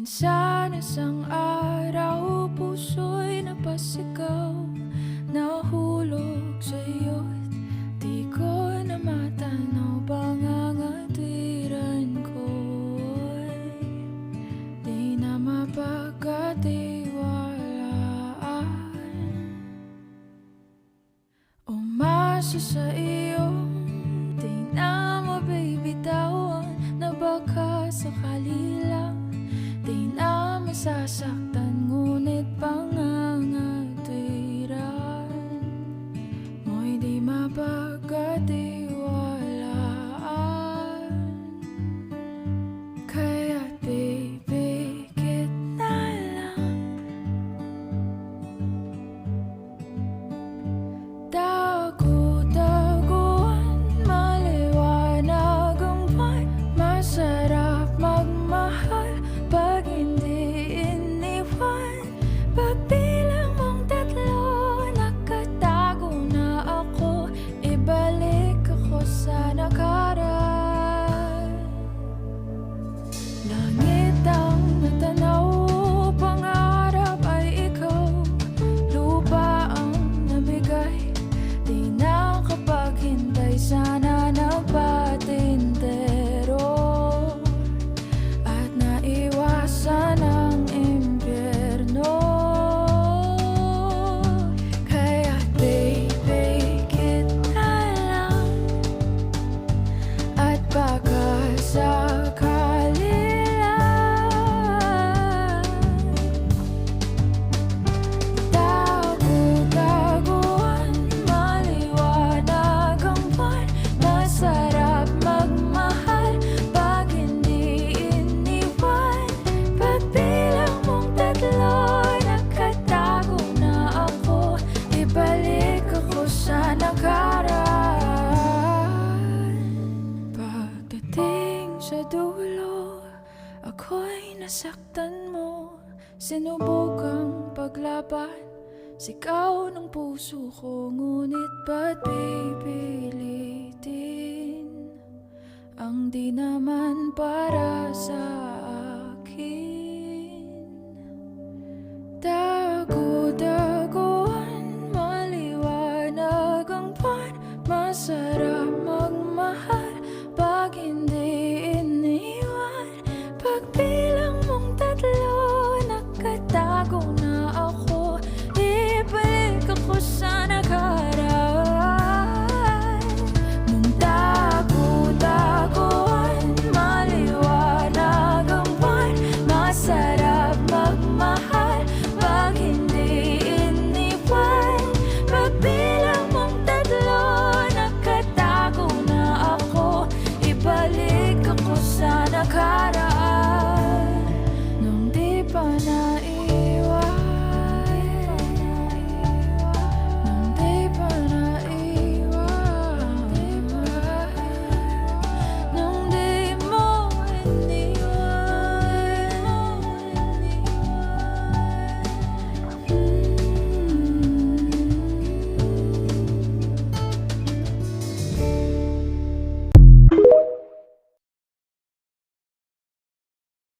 Minsan isang araw, puso'y napasigaw, nahulog sa'yo't di ko na matanaw. Pangangatwiran ko'y di na mapagkatiwalaan. Umasa sa iyong di na mabibitawan, na baka sakali lang di na masasaktan. Ngunit pangangatwiran mo'y di mapagkatiwalaan. Kaya't pipikit na lang, dagu-daguan, maliwanag ang buwan. Masarap magmahal pag hindi iniwan. Pagbilang mong tatlo, nakatago na ako. Ibalik ako sa nakaraan. Langit ang natanaw, pangarap ay ikaw. Lupa ang namigay, di na kapaghintay. Sana nagpatintero at naiwasan ang impyerno. Kaya't pipikit na lang, at baka sakali lang. Dagu-daguan, maliwanag ang buwan. Masarap magmahal pag hindi iniwan. Pagbilang mong tatlo, nakatago na ako. Ibalik ako sa nakaraan. Pagdating sa dulo, ako'y nasaktan mo. Sinubukang paglaban, sigaw ng puso ko. Ngunit ba't pipilitin ang di naman para sa